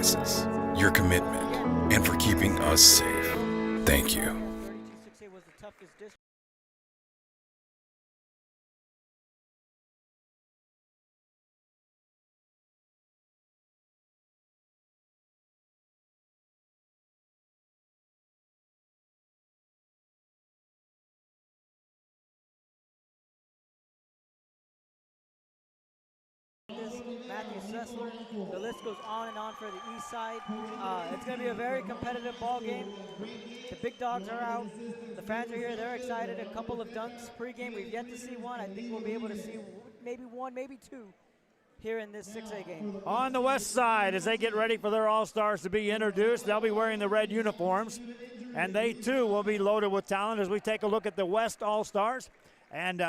sacrifices, your commitment, and for keeping us safe. Thank you. 32-6A was the toughest district. Matthew Sessler. The list goes on and on for the east side. It's going to be a very competitive ball game. The big dogs are out. The fans are here. They're excited. A couple of dunks pregame. We've yet to see one. I think we'll be able to see maybe one, maybe two here in this 6A game. On the west side, as they get ready for their All-Stars to be introduced, they'll be wearing the red uniforms, and they too will be loaded with talent as we take a look at the West All-Stars. And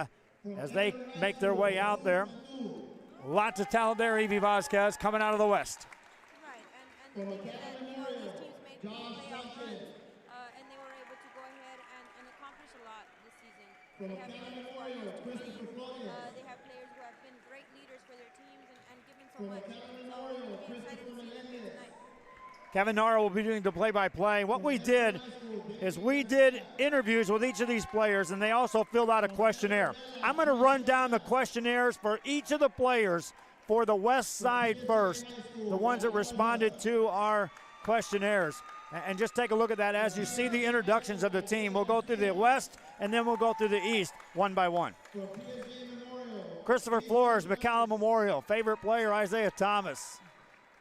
as they make their way out there, lots of talent there. Evie Vasquez coming out of the West. Right, and the thing is that, these teams made playoff runs, and they were able to go ahead and accomplish a lot this season. They have been who are used to winning. They have players who have been great leaders for their teams and given so much. So we're excited to see them here tonight. Kevin Nara will be doing the play-by-play. What we did is we did interviews with each of these players, and they also filled out a questionnaire. I'm going to run down the questionnaires for each of the players for the west side first, the ones that responded to our questionnaires. And just take a look at that as you see the introductions of the team. We'll go through the west, and then we'll go through the east one by one. Christopher Flores, McCallum Memorial. Favorite player, Isaiah Thomas.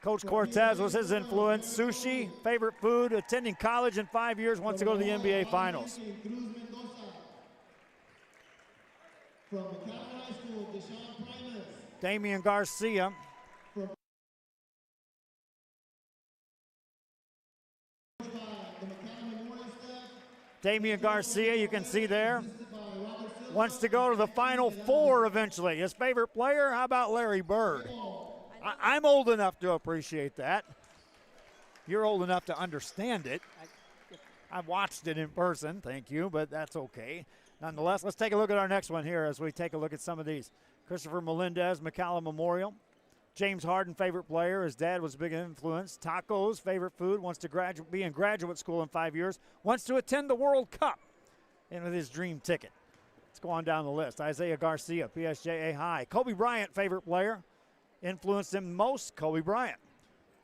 Coach Cortez was his influence. Sushi, favorite food, attending college in 5 years, wants to go to the NBA Finals. Damian Garcia. Damian Garcia, you can see there, wants to go to the Final Four eventually. His favorite player, how about Larry Bird? I'm old enough to appreciate that. You're old enough to understand it. I've watched it in person, thank you, but that's okay. Nonetheless, let's take a look at our next one here as we take a look at some of these. Christopher Melendez, McCallum Memorial. James Harden, favorite player. His dad was a big influence. Tacos, favorite food. Wants to be in graduate school in 5 years. Wants to attend the World Cup and with his dream ticket. Let's go on down the list. Isaiah Garcia, PSJA High. Kobe Bryant, favorite player. Influenced him most, Kobe Bryant.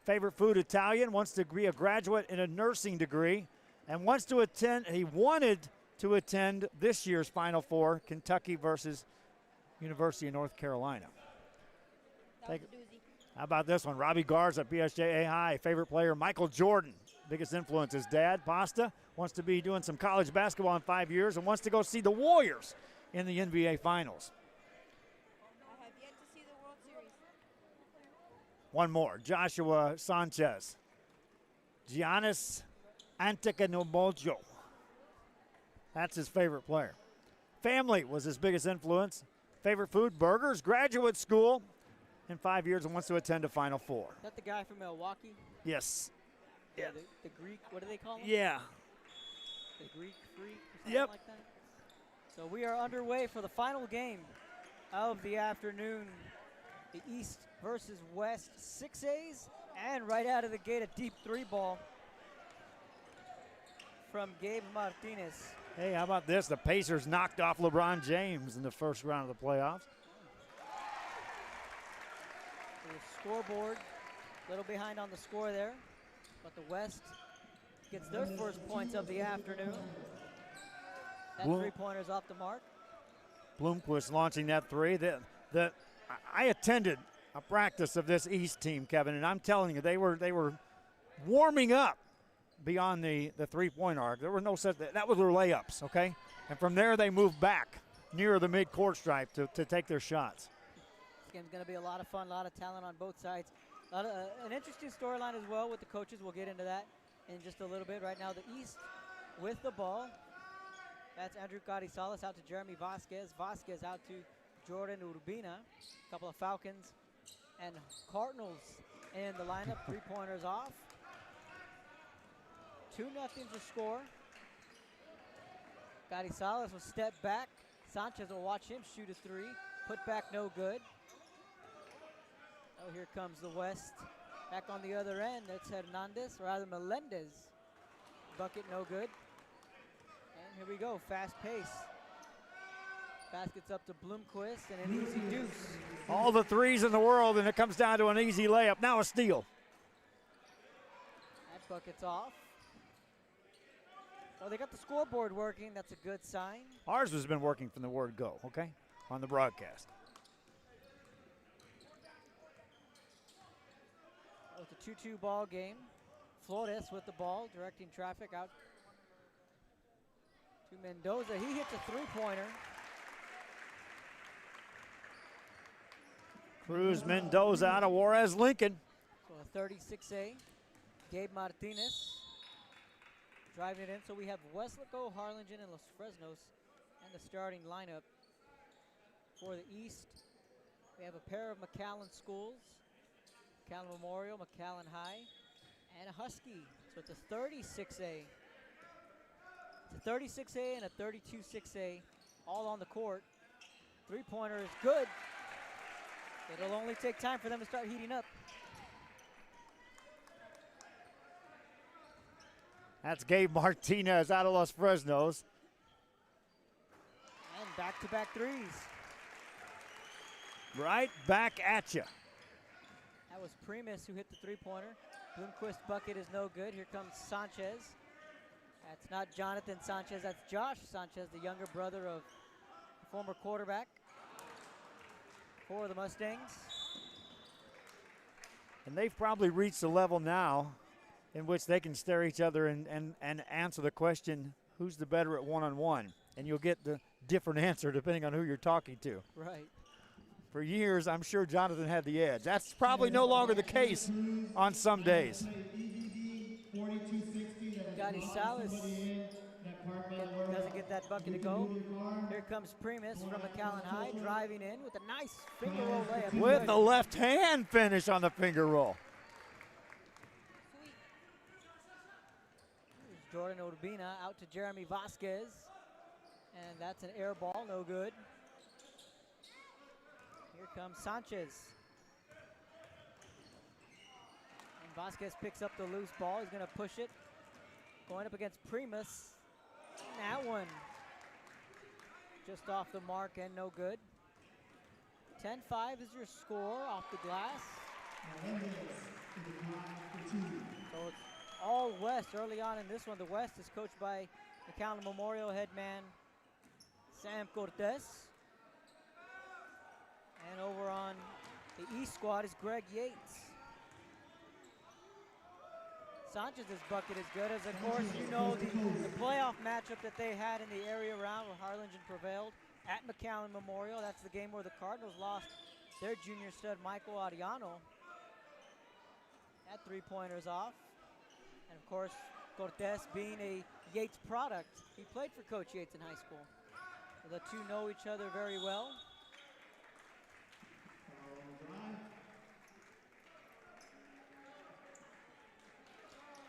Favorite food, Italian. Wants to be a graduate in a nursing degree and wants to attend, he wanted to attend this year's Final Four, Kentucky versus University of North Carolina. How about this one? Robbie Garza, PSJA High. Favorite player, Michael Jordan. Biggest influence, his dad, Pasta. Wants to be doing some college basketball in 5 years and wants to go see the Warriors in the NBA Finals. One more, Joshua Sanchez. Giannis Antetokounmpo. That's his favorite player. Family was his biggest influence. Favorite food, burgers. Graduate school in 5 years and wants to attend a Final Four. Is that the guy from Milwaukee? Yes. Yeah. The Greek, what do they call him? Yeah. The Greek freak or something like that? So we are underway for the final game of the afternoon. The East versus West 6As, and right out of the gate a deep three ball from Gabe Martinez. Hey, how about this? The Pacers knocked off LeBron James in the first round of the playoffs. The scoreboard, a little behind on the score there, but the West gets their first points of the afternoon. That three-pointer's off the mark. Bloomquist launching that three. I attended a practice of this East team, Kevin, and I'm telling you, they were warming up beyond the three-point arc. There were no such, that was their layups, okay? And from there, they moved back near the mid-court stripe to take their shots. This game's going to be a lot of fun, a lot of talent on both sides. An interesting storyline as well with the coaches. We'll get into that in just a little bit. Right now, the East with the ball. That's Andrew Carrizales out to Jeremy Vasquez. Vasquez out to Jordan Urbina. A couple of Falcons and Cardinals in the lineup. Three-pointers off. 2-0 to score. Carrizales will step back. Sanchez will watch him shoot a three. Put back no good. Oh, here comes the West. Back on the other end, that's Hernandez, or rather Melendez. Bucket no good. And here we go, fast pace. Basket's up to Bloomquist and an easy deuce. All the threes in the world, and it comes down to an easy layup. Now a steal. That bucket's off. Well, they got the scoreboard working. That's a good sign. Ours has been working from the word go, okay, on the broadcast. It's a 2-2 ball game. Flores with the ball, directing traffic out to Mendoza. He hits a three-pointer. Cruz Mendoza out of Juarez Lincoln. So a 36A. Gabe Martinez driving it in. So we have Weslaco, Harlingen, and Los Fresnos and the starting lineup. For the East, we have a pair of McAllen schools. McAllen Memorial, McAllen High, and a Husky. So it's a 36A. It's a 36A and a 32-6A all on the court. Three-pointer is good. It'll only take time for them to start heating up. That's Gabe Martinez out of Los Fresnos. And back-to-back threes. Right back at you. That was Primus who hit the three-pointer. Bloomquist bucket is no good. Here comes Sanchez. That's not Jonathan Sanchez, that's Josh Sanchez, the younger brother of the former quarterback for the Mustangs. And they've probably reached a level now in which they can stare each other and answer the question, who's the better at one-on-one? And you'll get the different answer depending on who you're talking to. Right. For years, I'm sure Jonathan had the edge. That's probably no longer the case on some days. Gotti Salas doesn't get that bucket to go. Here comes Primus from McAllen High, driving in with a nice finger roll layup. With the left hand finish on the finger roll. Here's Jordan Urbina out to Jeremy Vasquez. And that's an air ball, no good. Here comes Sanchez. And Vasquez picks up the loose ball. He's going to push it. Going up against Primus. And that one just off the mark and no good. 10-5 is your score off the glass. So it's all West early on in this one. The West is coached by McAllen Memorial head man Sam Cortez. And over on the East squad is Greg Yates. Sanchez's bucket is good, as of course you know the playoff matchup that they had in the area round where Harlingen prevailed at McAllen Memorial. That's the game where the Cardinals lost their junior stud Michael Ariano. That three-pointer's off. And of course, Cortez being a Yates product, he played for Coach Yates in high school. So the two know each other very well.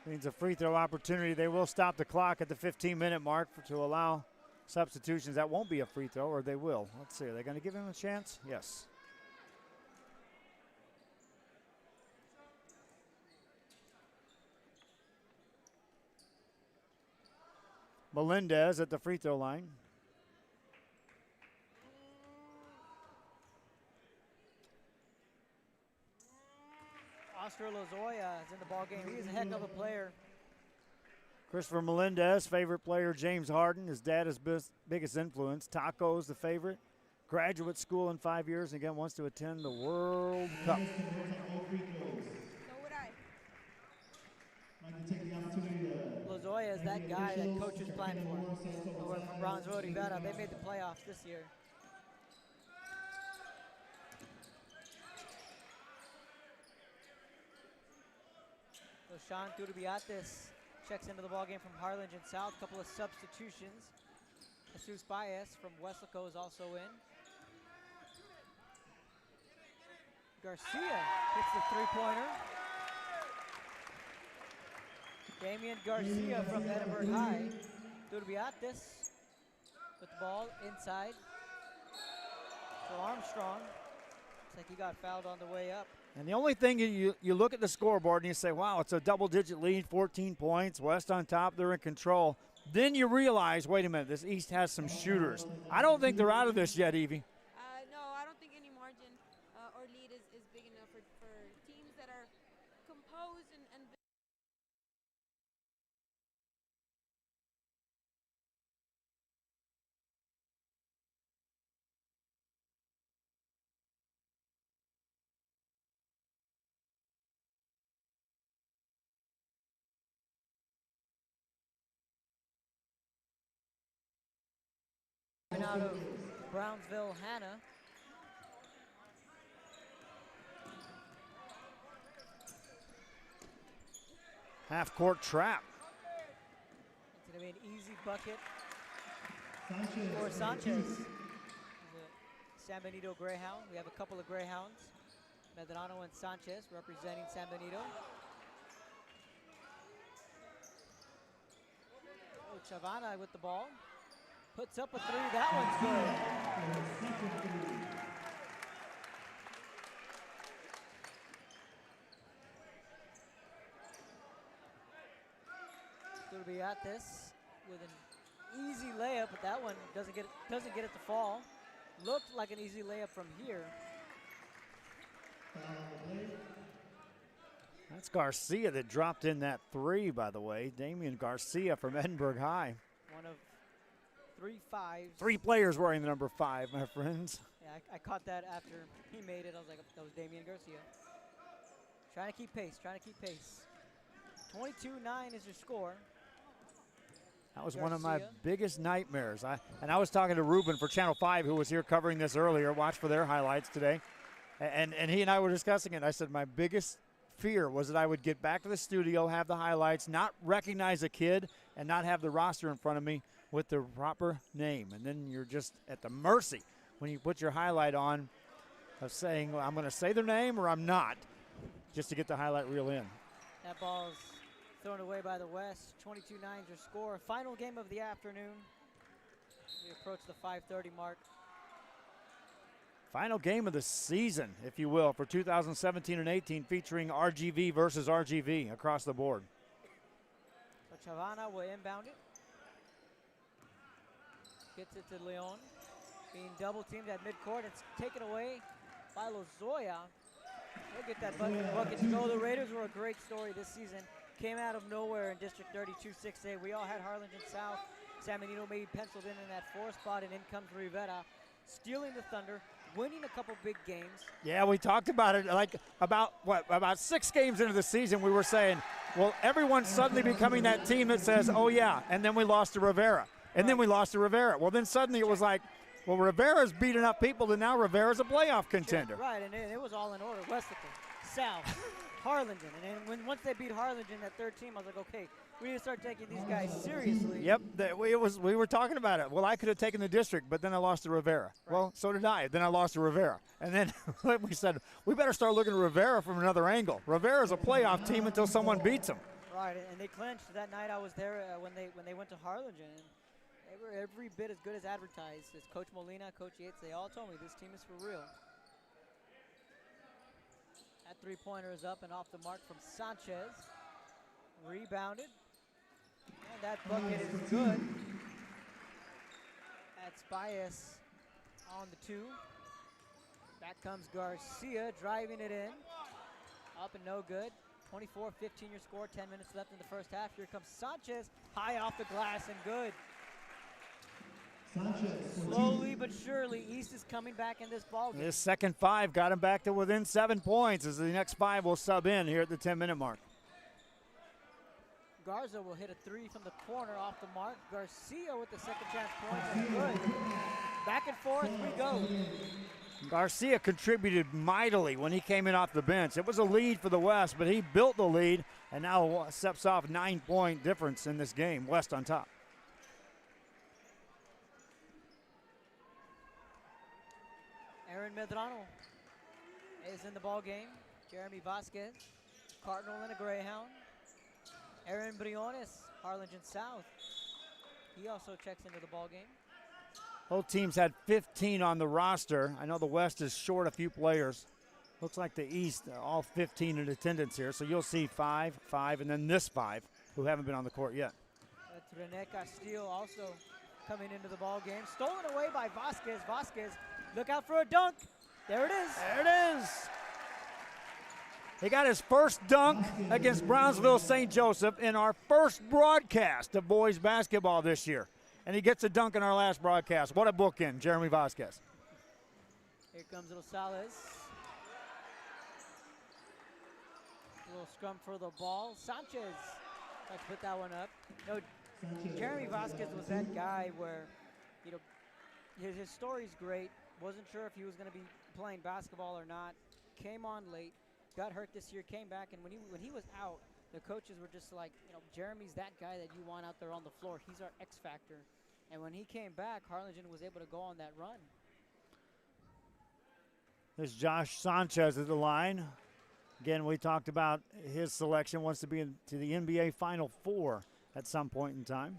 Means a free throw opportunity. They will stop the clock at the 15-minute mark to allow substitutions. That won't be a free throw, or they will. Let's see. Are they going to give him a chance? Yes. Melendez at the free throw line. Oscar Lozoya is in the ball game. He is a heck of a player. Christopher Melendez, favorite player James Harden. His dad is biggest influence. Taco's the favorite. Graduate school in 5 years. Again, wants to attend the World Cup. So would I. Lozoya is that guy that coaches plan for. Over from Browns Road, Rivera. They made the playoffs this year. So Sean Turbiates checks into the ballgame from Harlingen South. Couple of substitutions. Jesus Baez from Weslaco is also in. Garcia hits the three-pointer. Damian Garcia from Edinburgh High. Turbiates with the ball inside. So Armstrong, looks like he got fouled on the way up. And the only thing you look at the scoreboard and you say, wow, it's a double-digit lead, 14 points, West on top, they're in control. Then you realize, wait a minute, this East has some shooters. I don't think they're out of this yet, Evie. No, I don't think any margin or lead is big enough for teams that are composed and Out of Brownsville, Hannah. Half-court trap. It's going to be an easy bucket for Sanchez. He's a San Benito Greyhound. We have a couple of Greyhounds, Medrano and Sanchez representing San Benito. Oh, Chavana with the ball. Puts up a three, that one's good. Going to be at this with an easy layup, but that one doesn't get it to fall. Looked like an easy layup from here. That's Garcia that dropped in that three, by the way. Damian Garcia from Edinburgh High. One of 3 fives. 3 players wearing the number 5, my friends. Yeah, I caught that after he made it. I was like, that was Damian Garcia. Trying to keep pace. 22-9 is your score. That was one of my biggest nightmares. I was talking to Ruben for Channel 5, who was here covering this earlier. Watch for their highlights today. And he and I were discussing it. I said my biggest fear was that I would get back to the studio, have the highlights, not recognize a kid, and not have the roster in front of me with the proper name. And then you're just at the mercy when you put your highlight on of saying, well, I'm going to say their name or I'm not, just to get the highlight reel in. That ball's thrown away by the West. 22-9 is your score. Final game of the afternoon. We approach the 5:30 mark. Final game of the season, if you will, for 2017 and 18, featuring RGV versus RGV across the board. So Chavana will inbound it. Gets it to Leon. Being double teamed at midcourt. It's taken away by Lozoya. We'll get that bucket to go. The Raiders were a great story this season. Came out of nowhere in District 32 6A. We all had Harlingen South. San Benito maybe penciled in that 4 spot, and in comes Rivera, stealing the Thunder, winning a couple big games. Yeah, we talked about it about 6 games into the season. We were saying, well, everyone's suddenly becoming that team that says, oh yeah, and then we lost to Rivera, and then we lost to Rivera. Well, then suddenly it was like, well, Rivera's beating up people, and now Rivera's a playoff contender. Right, and it was all in order. Weslaco, South, Harlingen, and then once they beat Harlingen, that third team, I was like, okay, we need to start taking these guys seriously. Yep, we were talking about it. Well, I could have taken the district, but then I lost to Rivera. Right. Well, so did I. Then I lost to Rivera. And then we said, we better start looking at Rivera from another angle. Rivera's a playoff team until someone beats them. Right, and they clinched. That night I was there when they went to Harlingen. And they were every bit as good as advertised. As Coach Molina, Coach Yates, they all told me this team is for real. That three-pointer is up and off the mark from Sanchez. Rebounded. And that bucket is good. That's Baez on the 2. Back comes Garcia driving it in. Up and no good. 24-15 your score, 10 minutes left in the first half. Here comes Sanchez, high off the glass and good. Slowly but surely, East is coming back in this ball game. This second 5 got him back to within 7 points as the next 5 will sub in here at the 10-minute mark. Garza will hit a 3 from the corner off the mark. Garcia with the second chance point and good. Back and forth we go. Garcia contributed mightily when he came in off the bench. It was a lead for the West, but he built the lead and now steps off 9-point difference in this game. West on top. Aaron Medrano is in the ball game. Jeremy Vasquez, Cardinal and a Greyhound. Aaron Briones, Harlingen South. He also checks into the ball game. Both teams had 15 on the roster. I know the West is short a few players. Looks like the East, all 15 in attendance here. So you'll see 5, 5, and then this 5 who haven't been on the court yet. That's Rene Castillo also coming into the ball game. Stolen away by Vasquez. Vasquez, look out for a dunk. There it is. There it is. He got his first dunk against Brownsville St. Joseph in our first broadcast of boys basketball this year. And he gets a dunk in our last broadcast. What a bookend, Jeremy Vasquez. Here comes Rosales. A little scrum for the ball. Sanchez, let's put that one up. No, Jeremy Vasquez was that guy where, you know, his story's great. Wasn't sure if he was going to be playing basketball or not. Came on late, got hurt this year, came back, and when he was out, the coaches were just like, you know, Jeremy's that guy that you want out there on the floor. He's our X factor. And when he came back, Harlingen was able to go on that run. There's Josh Sanchez at the line. Again, we talked about his selection, wants to be into the NBA Final Four at some point in time.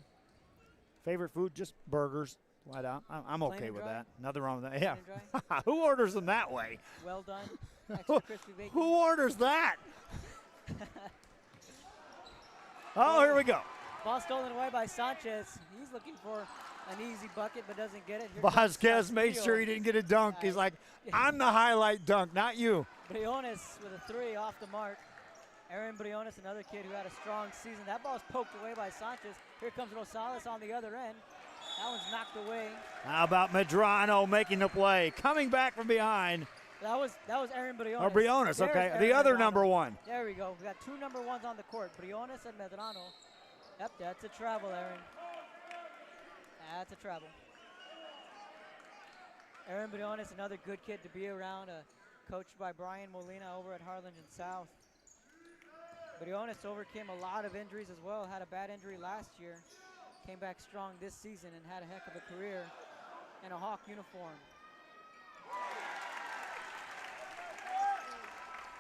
Favorite food, just burgers, flat out. I'm okay with that. Nothing wrong with that. Yeah. Who orders them that way? Well done. Extra crispy bacon. Who orders that? Oh, here we go. Ball stolen away by Sanchez. He's looking for an easy bucket, but doesn't get it. Here Vasquez made sure he didn't get a dunk. He's like, I'm the highlight dunk, not you. Briones with a 3 off the mark. Aaron Briones, another kid who had a strong season. That ball's poked away by Sanchez. Here comes Rosales on the other end. That one's knocked away. How about Medrano making the play? Coming back from behind. That was Aaron Briones. Oh, Briones, okay. The other number one. There we go. We got 2 number 1s on the court, Briones and Medrano. Yep, that's a travel, Aaron. That's a travel. Aaron Briones, another good kid to be around, coached by Brian Molina over at Harlingen South. Briones overcame a lot of injuries as well. Had a bad injury last year. Came back strong this season and had a heck of a career in a Hawk uniform.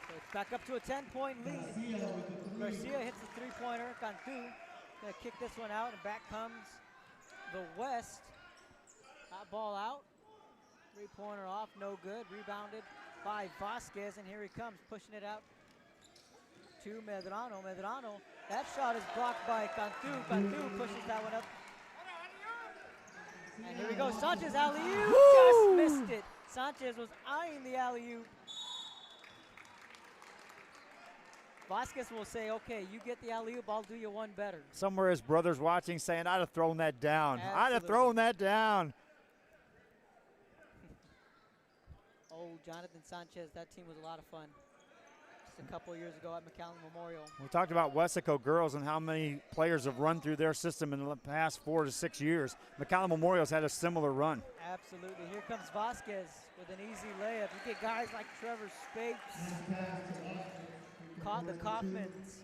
So it's back up to a 10-point lead. Garcia hits the 3-pointer. Cantu gonna kick this one out, and back comes the West. That ball out. 3-pointer off, no good. Rebounded by Vasquez, and here he comes, pushing it out to Medrano. Medrano, that shot is blocked by Cantu. Cantu pushes that one up. And here we go, Sanchez alley-oop, just missed it. Sanchez was eyeing the alley-oop. Vasquez will say, okay, you get the alley-oop, I'll do you one better. Somewhere his brother's watching saying, I'd have thrown that down. Absolutely. I'd have thrown that down. Oh, Jonathan Sanchez, that team was a lot of fun. Just a couple of years ago at McAllen Memorial. We talked about Wessico girls and how many players have run through their system in the past 4 to 6 years. McAllen Memorial's had a similar run. Absolutely. Here comes Vasquez with an easy layup. You get guys like Trevor Spates, the Kaufmans.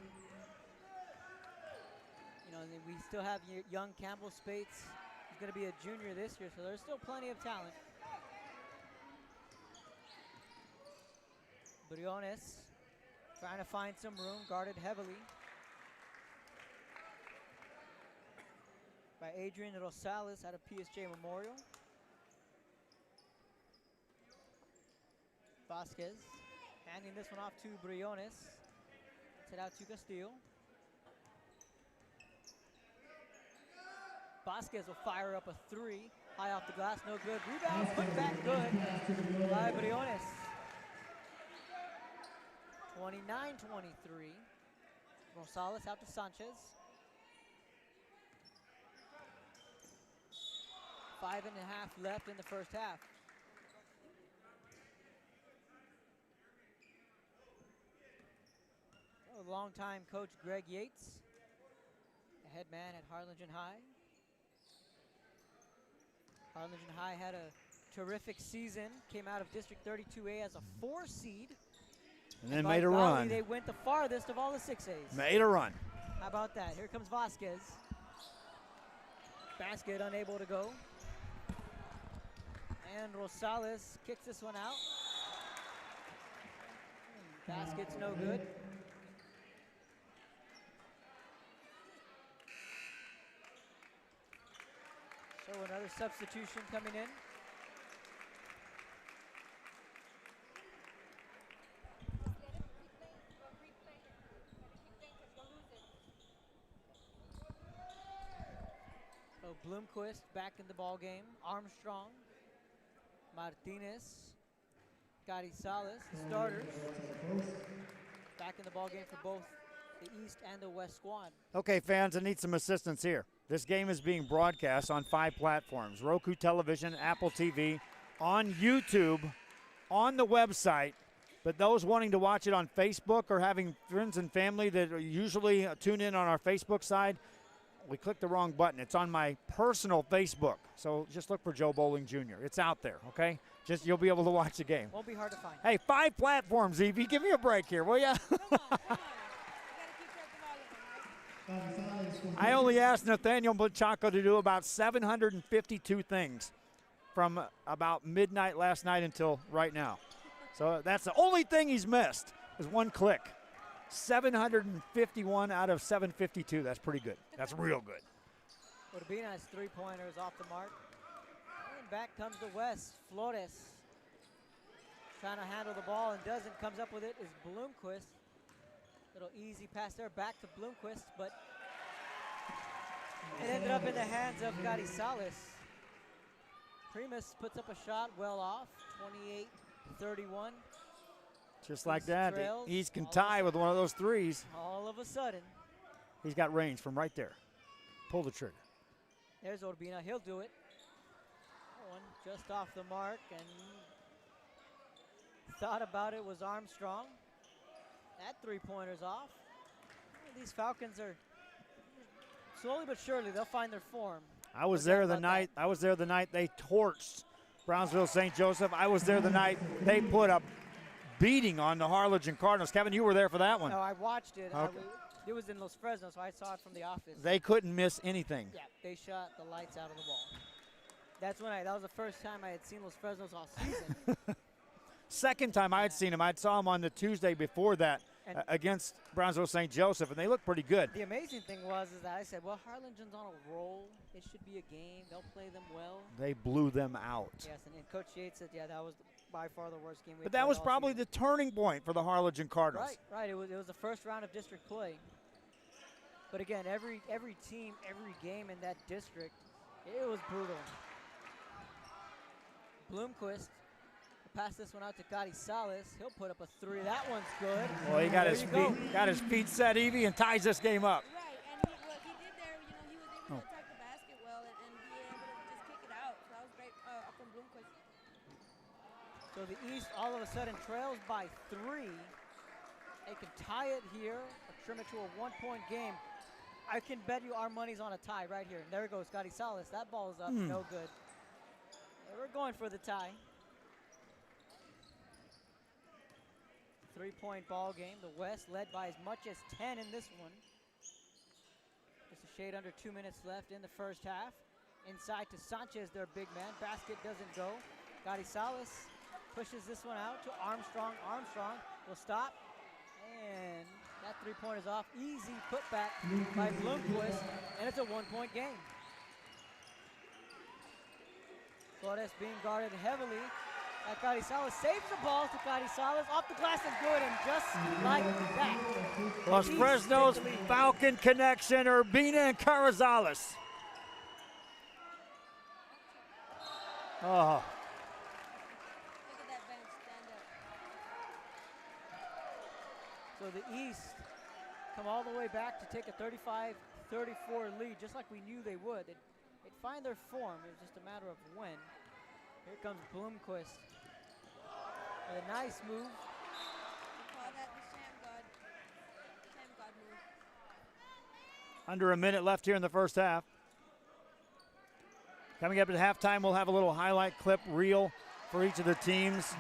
You know, and then we still have young Campbell Spates. He's going to be a junior this year, so there's still plenty of talent. Briones trying to find some room, guarded heavily by Adrian Rosales out of PSJ Memorial. Vasquez handing this one off to Briones. Set out to Castillo. Vasquez will fire up a 3. High off the glass, no good. Rebound, put back good by Briones. 29-23. Rosales out to Sanchez. 5.5 left in the first half. Longtime coach Greg Yates, the head man at Harlingen High. Harlingen High had a terrific season, came out of District 32A as a 4 seed. And then made a run. They went the farthest of all the 6As. Made a run. How about that? Here comes Vasquez. Basket unable to go. And Rosales kicks this one out. Basket's no good. So another substitution coming in. Bloomquist back in the ball game. Armstrong, Martinez, Carizales, the starters. Back in the ball game for both the East and the West squad. Okay, fans, I need some assistance here. This game is being broadcast on 5 platforms: Roku Television, Apple TV, on YouTube, on the website. But those wanting to watch it on Facebook or having friends and family that usually tune in on our Facebook side, we clicked the wrong button. It's on my personal Facebook. So just look for Joe Bowling Jr. It's out there, okay? Just you'll be able to watch the game. Won't be hard to find. Hey, 5 platforms, Evie. Give me a break here, will ya? Come on. You got to keep track of all of them, right? I only asked Nathaniel Machaco to do about 752 things from about midnight last night until right now. So that's the only thing he's missed is 1 click. 751 out of 752. That's pretty good. That's real good. Urbina's 3-pointers off the mark. And back comes the West. Flores trying to handle the ball and doesn't. Comes up with it is Bloomquist. Little easy pass there back to Bloomquist, but it ended up in the hands of Carizales. Primus puts up a shot well off, 28-31. Just like that, trails. East can tie with one of those threes. All of a sudden, He's got range from right there. Pull the trigger. there's Urbina. He'll do it. That one just off the mark, and thought about it was Armstrong. That 3-pointer's off. These Falcons are slowly but surely they'll find their form. I was No doubt there the about night. that. I was there the night they torched Brownsville St. Joseph. I was there the night they put a beating on the Harlingen Cardinals. Kevin, you were there for that one. No, I watched it. Okay. It was in Los Fresnos, so I saw it from the office. They couldn't miss anything. Yeah, they shot the lights out of the ball. That was the first time I had seen Los Fresnos all season. Second time I had seen them, I saw them on the Tuesday before that And- against Brownsville St. Joseph, and they looked pretty good. The amazing thing was is that I said, well, Harlingen's on a roll. It should be a game. They'll play them well. They blew them out. Yes, and Coach Yates said, yeah, that was by far the worst game we But that played was all probably season. the turning point for the Harlingen Cardinals. Right. It was the first round of district play. But again, every team, every game in that district, it was brutal. Bloomquist pass this one out to Carizales. He'll put up a 3. That one's good. Well, he got There his you go. got his feet set, Evie, and ties this game up. Right, and what he did there, he was able to attack the basket well and be able to just kick it out. So that was great from Bloomquist. So the East all of a sudden trails by 3. They can tie it here or trim it to a 1-point game. I can bet you our money's on a tie right here. And there goes Carizales. That ball is up. No good. Yeah, we're going for the tie. 3-point ball game. The West led by as much as 10 in this one. Just a shade under 2 minutes left in the first half. Inside to Sanchez, their big man. Basket doesn't go. Carizales pushes this one out to Armstrong. Armstrong will stop. And that 3-pointer is off. Easy putback by Bloomquist. And it's a 1-point game. Flores being guarded heavily. Carizales saves the ball to Carizales. Off the glass is good, and just like that. Los East Fresnos take the lead. Falcon connection, Urbina and Carizales. Oh, Look at that bench stand up. So the East come all the way back to take a 35-34 lead, just like we knew they would. They'd find their form. It was just a matter of when. Here comes Bloomquist. With a nice move. We call that the Sham God move. under a minute left here in the first half. Coming up at halftime, we'll have a little highlight clip reel for each of the teams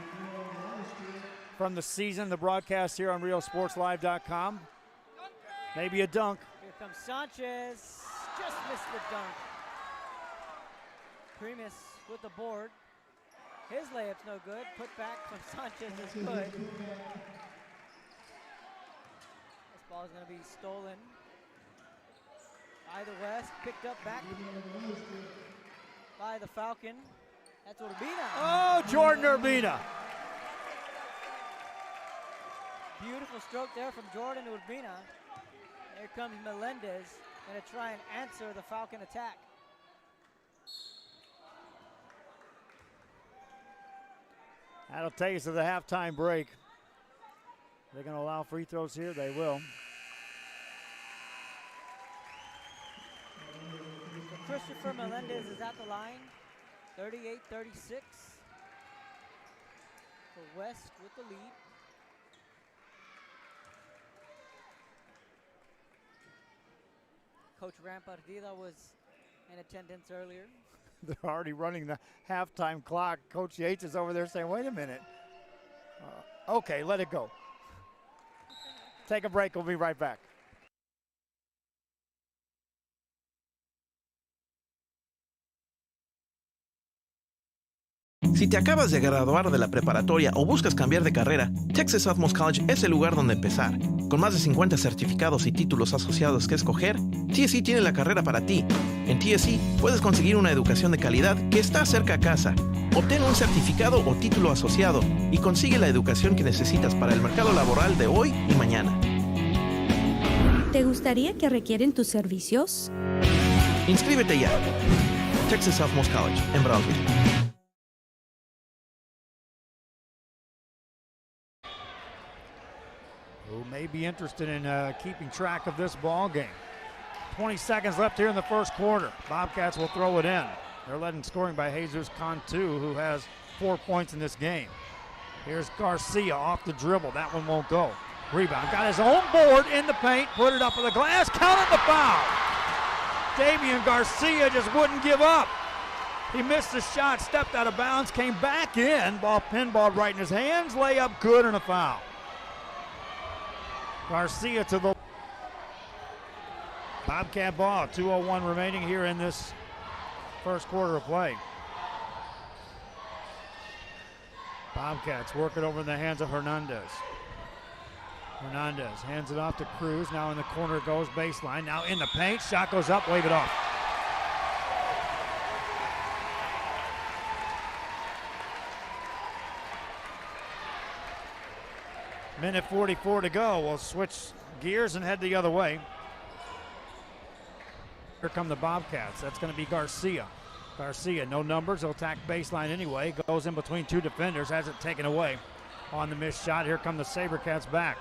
from the season, the broadcast here on RealSportsLive.com. Maybe a dunk. Here comes Sanchez. Just missed the dunk. Primus with the board. His layup's no good. Put back from Sanchez is good. This ball is going to be stolen by the West. Picked up back by the Falcon. That's Urbina. Oh, Jordan Urbina. Beautiful stroke there from Jordan Urbina. Here comes Melendez. Going to try and answer the Falcon attack. That'll take us to the halftime break. They're going to allow free throws here. They will. So Christopher Melendez is at the line. 38-36. For West with the lead. Coach Rampardilla was in attendance earlier. They're already running the halftime clock. Coach Yates is over there saying, wait a minute. Okay, let it go. Take a break. We'll be right back. Si te acabas de graduar de la preparatoria o buscas cambiar de carrera, Texas Southmost College es el lugar donde empezar. Con más de 50 certificados y títulos asociados que escoger, TSC tiene la carrera para ti. En TSC puedes conseguir una educación de calidad que está cerca a casa. Obtén un certificado o título asociado y consigue la educación que necesitas para el mercado laboral de hoy y mañana. ¿Te gustaría que requieren tus servicios? Inscríbete ya. Texas Southmost College, en Brownsville. Who may be interested in keeping track of this ball game. 20 seconds left here in the first quarter. Bobcats will throw it in. They're led in scoring by Jesus Cantu, who has 4 points in this game. Here's Garcia off the dribble. That one won't go. Rebound. Got his own board in the paint. Put it up with the glass. Counted the foul. Damian Garcia just wouldn't give up. He missed the shot, stepped out of bounds, came back in. Ball pinballed right in his hands. Layup good and a foul. Garcia to the Bobcat ball. 2:01 remaining here in this first quarter of play. Bobcats work it over in the hands of Hernandez. Hernandez hands it off to Cruz. Now in the corner goes, baseline. Now in the paint. Shot goes up, wave it off. Minute 44 to go. We'll switch gears and head the other way. Here come the Bobcats. That's going to be Garcia. Garcia, no numbers. He'll attack baseline anyway. Goes in between two defenders. Has it taken away on the missed shot. Here come the SaberCats back.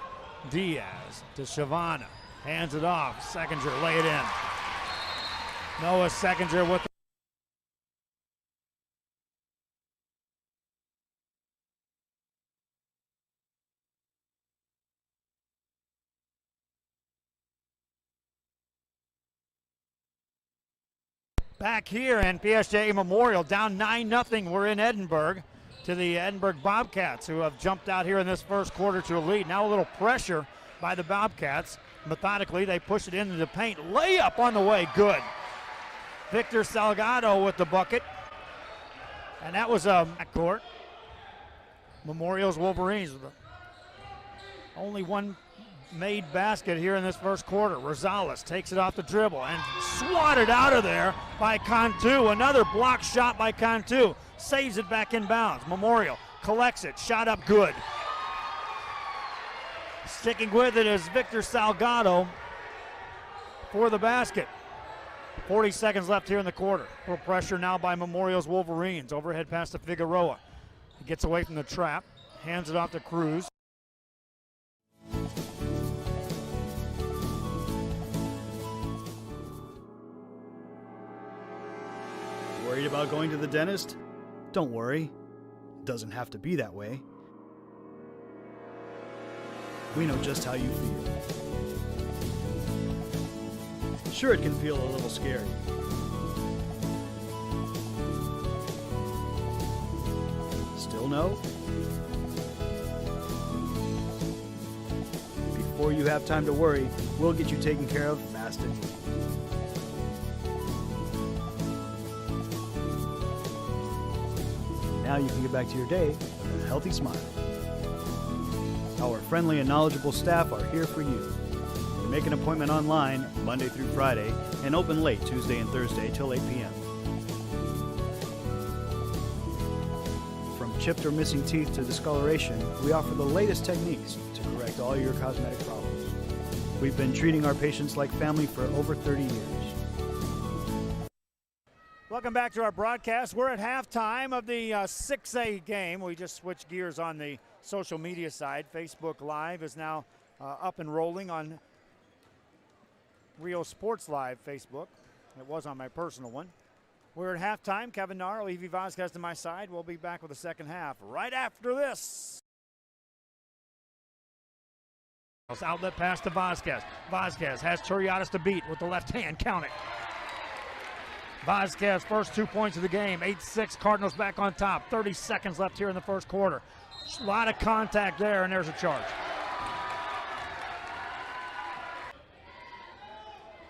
Diaz to Shavana. Hands it off. Seconder, lay it in. Noah Seconder with back here, and PSG Memorial down 9-0. We're in Edinburgh to the Edinburgh Bobcats, who have jumped out here in this first quarter to a lead. Now a little pressure by the Bobcats. Methodically, they push it into the paint. Layup on the way, good. Victor Salgado with the bucket. And that was a backcourt. Memorial's Wolverines with only one made basket here in this first quarter. Rosales takes it off the dribble and swatted out of there by Cantu. Another block shot by Cantu. Saves it back in bounds. Memorial collects it. Shot up good. Sticking with it is Victor Salgado for the basket. 40 seconds left here in the quarter. A little pressure now by Memorial's Wolverines. Overhead pass to Figueroa. He gets away from the trap. Hands it off to Cruz. Worried about going to the dentist? Don't worry. It doesn't have to be that way. We know just how you feel. Sure, it can feel a little scary. Still no? Before you have time to worry, we'll get you taken care of fast and easy. Now you can get back to your day with a healthy smile. Our friendly and knowledgeable staff are here for you. You make an appointment online Monday through Friday and open late Tuesday and Thursday till 8 p.m. From chipped or missing teeth to discoloration, we offer the latest techniques to correct all your cosmetic problems. We've been treating our patients like family for over 30 years. Welcome back to our broadcast. We're at halftime of the 6A game. We just switched gears on the social media side. Facebook Live is now up and rolling on Rio Sports Live Facebook. It was on my personal one. We're at halftime. Kevin Narl, Evie Vasquez to my side. We'll be back with the second half right after this. Outlet pass to Vasquez. Vasquez has Turiatis to beat with the left hand. Count it. Vasquez, first 2 points of the game. 8-6, Cardinals back on top. 30 seconds left here in the first quarter. A lot of contact there, and there's a charge.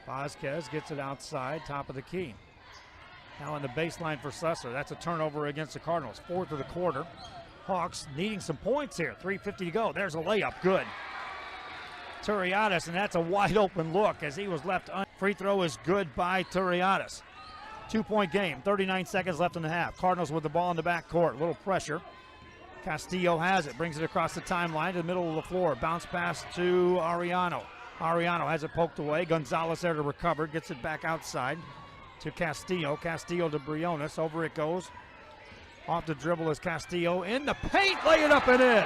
Vasquez gets it outside, top of the key. Now on the baseline for Sessler. That's a turnover against the Cardinals. Fourth of the quarter. Hawks needing some points here. 3:50 to go. There's a layup. Good. Turiatis, and that's a wide open look as he was left. Free throw is good by Turiatis. 2-point game. 39 seconds left in the half. Cardinals with the ball in the backcourt. A little pressure. Castillo has it. Brings it across the timeline to the middle of the floor. Bounce pass to Ariano. Ariano has it poked away. Gonzalez there to recover. Gets it back outside to Castillo. Castillo to Briones. Over it goes. Off the dribble is Castillo. In the paint. Lay it up and in.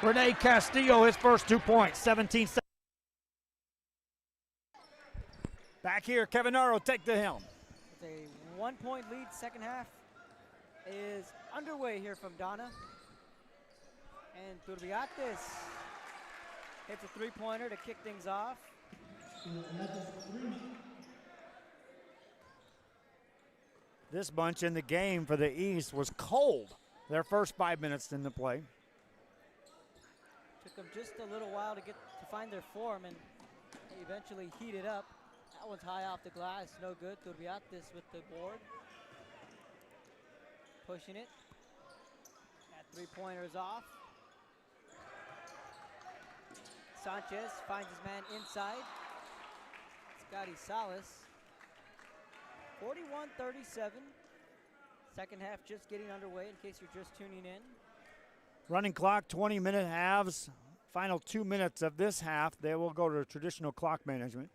Rene Castillo, his first 2 points. 17 seconds. Back here, Kevin Narro take the helm. It's a 1-point lead. Second half is underway here from Donna. And Turbiates hits a three-pointer to kick things off. This bunch in the game for the East was cold. Their first 5 minutes in the play. Took them just a little while to find their form, and they eventually heated up. That one's high off the glass, no good. Turbiates with the board. Pushing it. That three-pointer is off. Sanchez finds his man inside. Scotty Salas. 41-37. Second half just getting underway in case you're just tuning in. Running clock, 20-minute halves. Final 2 minutes of this half, they will go to traditional clock management.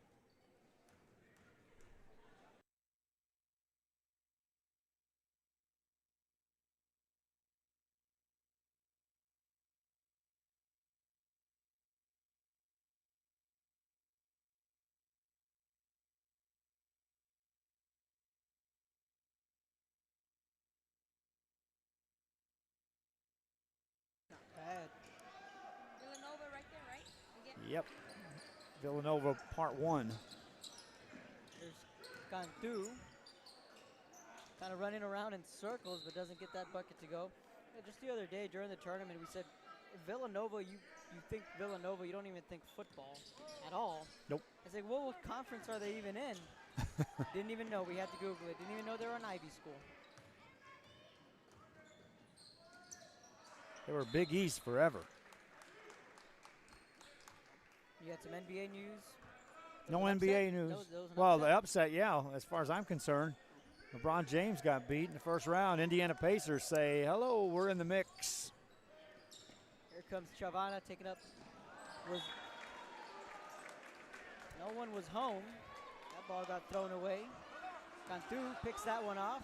Bad. Villanova right there, right? Again. Yep. Villanova part one. There's Cantu. Kind of running around in circles, but doesn't get that bucket to go. Yeah, just the other day during the tournament, we said, Villanova, you think Villanova, you don't even think football at all. Nope. I said, well, what conference are they even in? Didn't even know. We had to Google it. Didn't even know they were an Ivy school. They were Big East forever. You had some NBA news? No Was it NBA upset? news. That was an Well, upset? the upset, yeah, as far as I'm concerned. LeBron James got beat in the first round. Indiana Pacers say, hello, we're in the mix. Here comes Chavana taking up. No one was home. That ball got thrown away. Cantu picks that one off.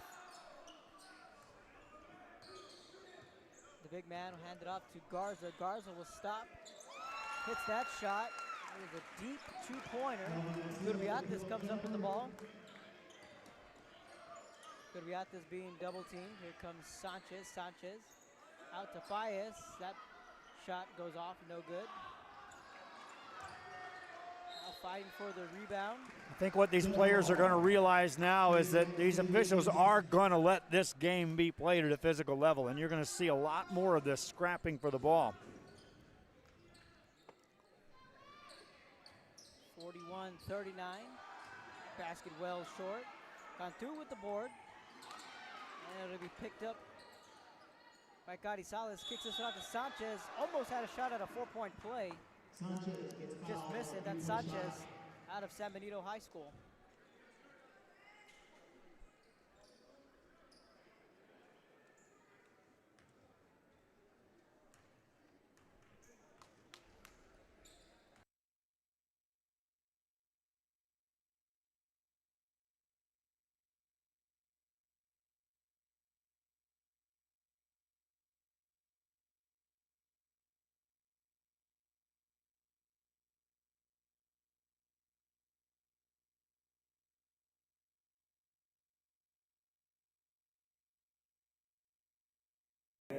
The big man will hand it off to Garza. Garza will stop. Hits that shot. It was a deep two-pointer. Turbiates comes up with the ball. Turbiates being double-teamed. Here comes Sanchez. Sanchez out to Faez. That shot goes off, no good. Now fighting for the rebound. I think what these players are going to realize now is that these officials are going to let this game be played at a physical level, and you're going to see a lot more of this scrapping for the ball. 41-39. Basket well short. Cantu with the board. And it'll be picked up by Gotti Salas. Kicks this out to Sanchez. Almost had a shot at a 4-point play. Just missed it. That's Sanchez out of San Benito High School.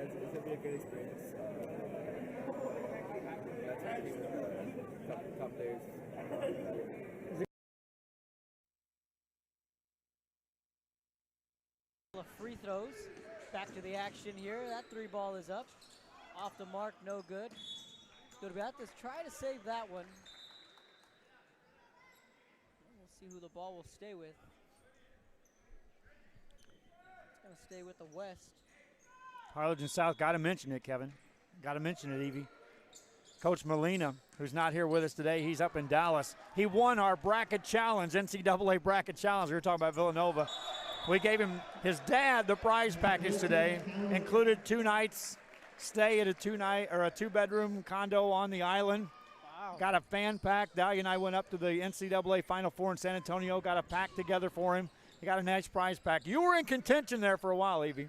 It's going to be a good experience. Top days. Free throws. Back to the action here. That 3 ball is up. Off the mark, no good. Good about this. Try to save that one. We'll see who the ball will stay with. It's going to stay with the West. Harlingen South, got to mention it, Kevin. Got to mention it, Evie. Coach Molina, who's not here with us today, he's up in Dallas. He won our bracket challenge, NCAA bracket challenge. We were talking about Villanova. We gave him, his dad, the prize package today. Included 2 nights stay at a 2-bedroom condo on the island. Wow. Got a fan pack. Dahlia and I went up to the NCAA Final Four in San Antonio, got a pack together for him. He got a nice prize pack. You were in contention there for a while, Evie.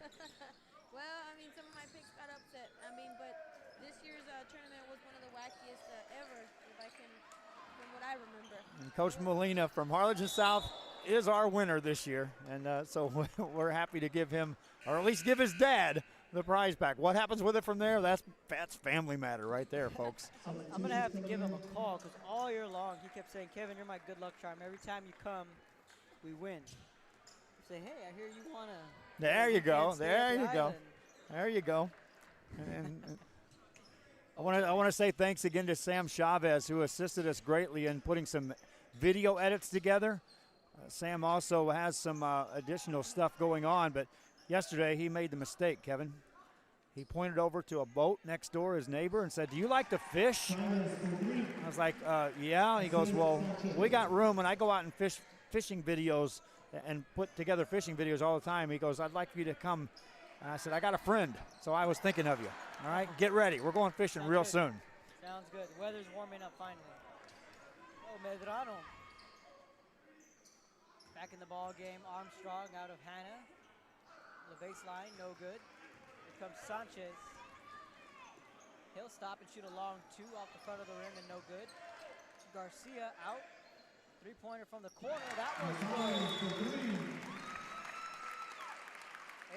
Well, I mean, some of my picks got upset. I mean, but this year's tournament was one of the wackiest ever, if I can, from what I remember. And Coach Molina from Harlingen South is our winner this year, and so we're happy to give him, or at least give his dad, the prize pack. What happens with it from there, that's family matter right there, folks. I'm going to have to give him a call because all year long he kept saying, Kevin, you're my good luck charm. Every time you come, we win. I say, hey, I hear you want to. There you go. There you go. There you go. And I want to say thanks again to Sam Chavez, who assisted us greatly in putting some video edits together. Sam also has some additional stuff going on, but yesterday he made the mistake, Kevin. He pointed over to a boat next door, his neighbor, and said, do you like to fish? I was like, yeah. He goes, well, we got room, and I go out and fishing videos and put together fishing videos all the time. He goes, I'd like for you to come. And I said, I got a friend, so I was thinking of you. All right, get ready. We're going fishing real soon. Sounds good. Weather's warming up finally. Oh, Medrano. Back in the ball game, Armstrong out of Hannah. The baseline, no good. Here comes Sanchez. He'll stop and shoot a long 2 off the front of the rim and no good. Garcia out. 3-pointer from the corner. That was good.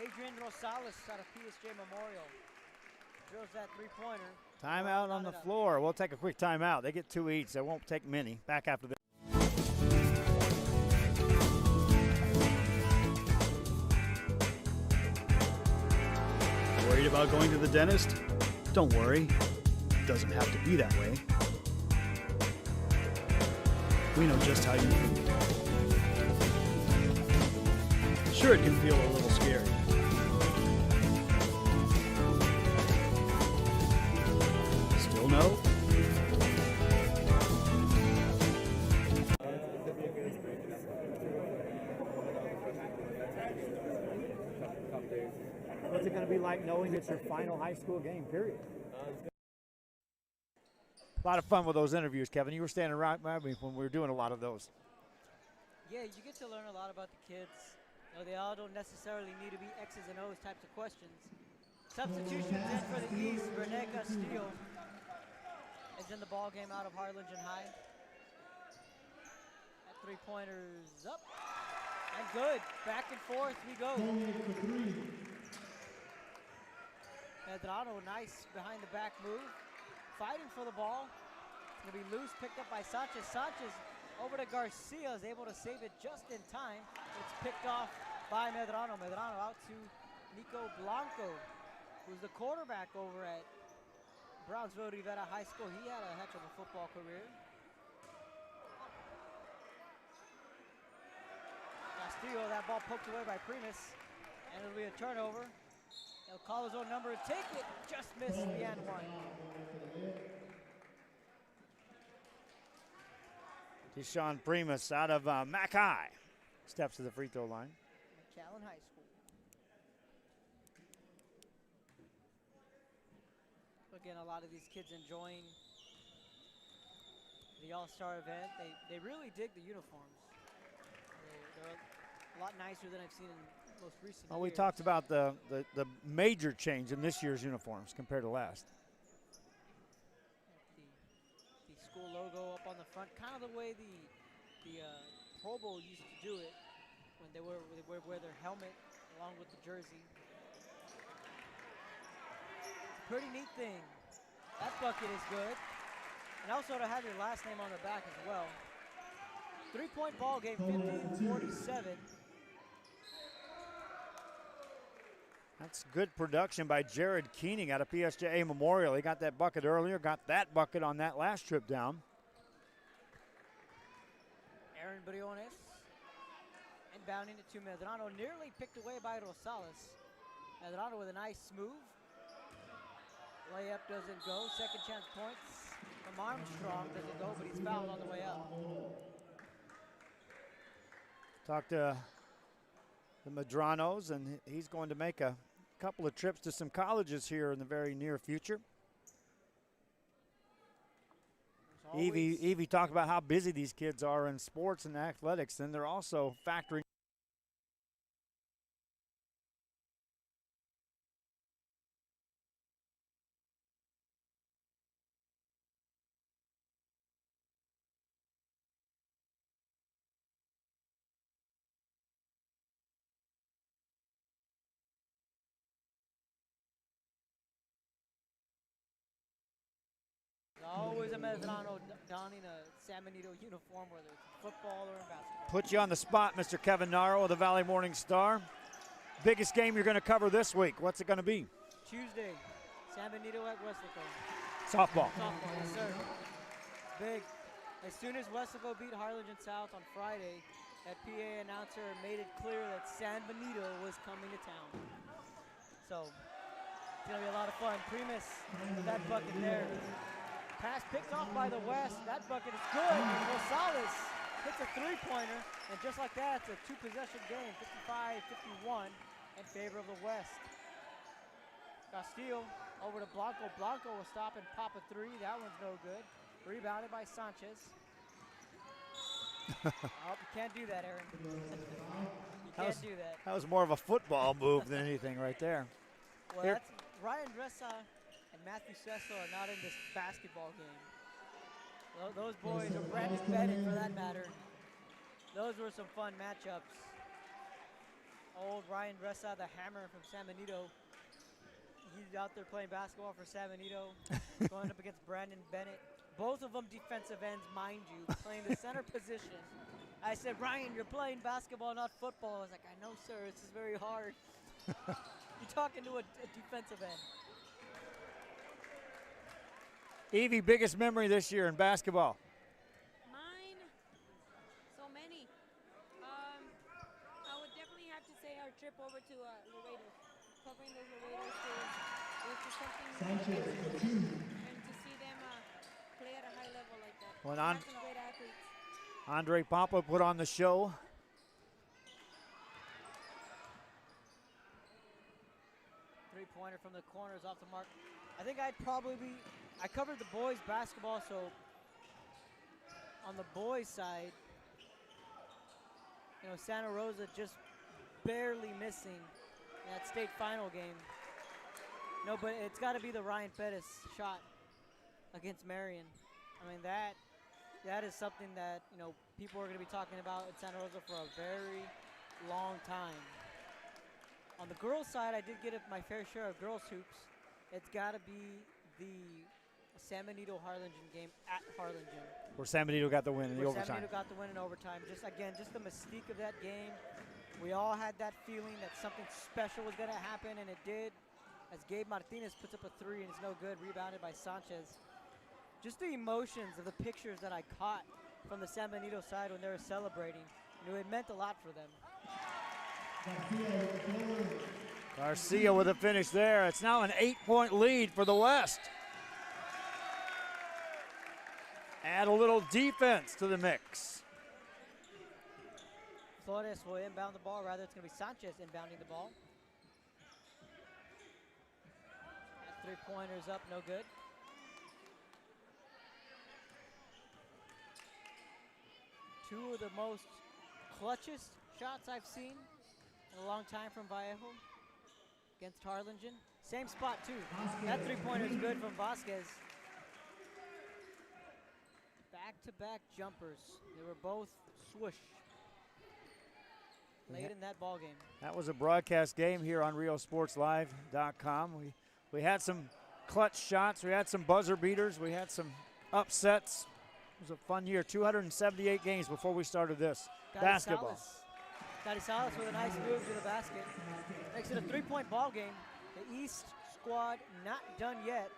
Adrian Rosales out of PSG Memorial. Drills that 3-pointer. Timeout on the floor. We'll take a quick timeout. They get 2 each. They won't take many. Back after this. Worried about going to the dentist? Don't worry. It doesn't have to be that way. We know just how you feel. Sure, it can feel a little scary. Still no? What's it going to be like knowing it's your final high school game, period? A lot of fun with those interviews, Kevin. You were standing right by me when we were doing a lot of those. Yeah, you get to learn a lot about the kids. You know, they all don't necessarily need to be X's and O's types of questions. Substitutions in for the East. Rene Castillo is in the ball game out of Harlingen High. That 3-pointer's up. And good. Back and forth we go. Medrano, nice behind the back move. Fighting for the ball. It's going to be loose, picked up by Sanchez. Sanchez over to Garcia, is able to save it just in time. It's picked off by Medrano. Medrano out to Nico Blanco, who's the quarterback over at Brownsville Rivera High School. He had a heck of a football career. Castillo, that ball poked away by Primus, and it'll be a turnover. He'll call his own number and take it. Just missed the end one. Deshaun Primus out of Mackay steps to the free throw line. McAllen High School. Again, a lot of these kids enjoying the All-Star event. They really dig the uniforms. They're a lot nicer than I've seen in most recent years. We talked about the major change in this year's uniforms compared to last. The school logo up on the front, kind of the way the Pro Bowl used to do it when they wear their helmet along with the jersey. pretty neat thing. That bucket is good. And also to have your last name on the back as well. 3-point ball game, 50-47. That's good production by Jared Keening out of PSJA Memorial. He got that bucket earlier, got that bucket on that last trip down. Aaron Briones inbounding it to Medrano, nearly picked away by Rosales. Medrano with a nice smooth. Layup doesn't go. Second chance points from Armstrong doesn't go, but he's fouled on the way up. Talked to the Medranos, and he's going to make a couple of trips to some colleges here in the very near future. Evie talked about how busy these kids are in sports and athletics, and they're also factoring. Always a Medrano donning a San Benito uniform, whether it's football or in basketball. Put you on the spot, Mr. Kevin Naro of the Valley Morning Star. Biggest game you're going to cover this week. What's it going to be? Tuesday, San Benito at Westlaco. Softball. Softball, yes sir. Big. As soon as Westlaco beat Harlingen South on Friday, that PA announcer made it clear that San Benito was coming to town. So it's going to be a lot of fun. Primus with that bucket there. Pass picked off by the West. That bucket is good. Rosales hits a three-pointer, and just like that, it's a two-possession game, 55-51 in favor of the West. Castillo over to Blanco. Blanco will stop and pop a three. That one's no good. Rebounded by Sanchez. Oh, you can't do that, Aaron. You can't do that. That was more of a football move than anything right there. Well, that's Ryan Dressa and Matthew Cecil are not in this basketball game. Well, those boys are Brandon Bennett for that matter. Those were some fun matchups. Old Ryan Dressa, the hammer from San Benito. He's out there playing basketball for San Benito, going up against Brandon Bennett. Both of them defensive ends, mind you, playing the center position. I said, Ryan, you're playing basketball, not football. I was like, I know, sir, this is very hard. You're talking to a defensive end. Evie, biggest memory this year in basketball? Mine, so many. I would definitely have to say our trip over to Laredo. Covering those Laredo schools was just something new. And to see them play at a high level like that. Well, Have some great athletes. Andre Papa put on the show. Three-pointer from the corner is off the mark. I think I'd probably be, I covered the boys basketball, so on the boys side, you know, Santa Rosa just barely missing in that state final game. No, but it's got to be the Ryan Pettis shot against Marion. I mean, that is something that, you know, people are going to be talking about in Santa Rosa for a very long time. On the girls' side, I did get my fair share of girls' hoops. It's got to be the San Benito-Harlingen game at Harlingen. Where San Benito got the win in the overtime. San Benito got the win in overtime. Just, again, just the mystique of that game. We all had that feeling that something special was going to happen, and it did. As Gabe Martinez puts up a three, and it's no good, rebounded by Sanchez. Just the emotions of the pictures that I caught from the San Benito side when they were celebrating. You know, it meant a lot for them. Garcia with a finish there. It's now an 8-point lead for the West. Add a little defense to the mix. Flores will inbound the ball. Rather, it's going to be Sanchez inbounding the ball. That three-pointer's up, no good. Two of the most clutchest shots I've seen in a long time from Vallejo against Harlingen. Same spot, too. That three-pointer is good from Vasquez. Back-to-back jumpers. They were both swoosh late in that ball game. That was a broadcast game here on RioSportsLive.com. We had some clutch shots. We had some buzzer beaters. We had some upsets. It was a fun year. 278 games before we started this basketball. Scotty Salas with a nice move to the basket. Makes it a 3-point ball game. The East squad not done yet.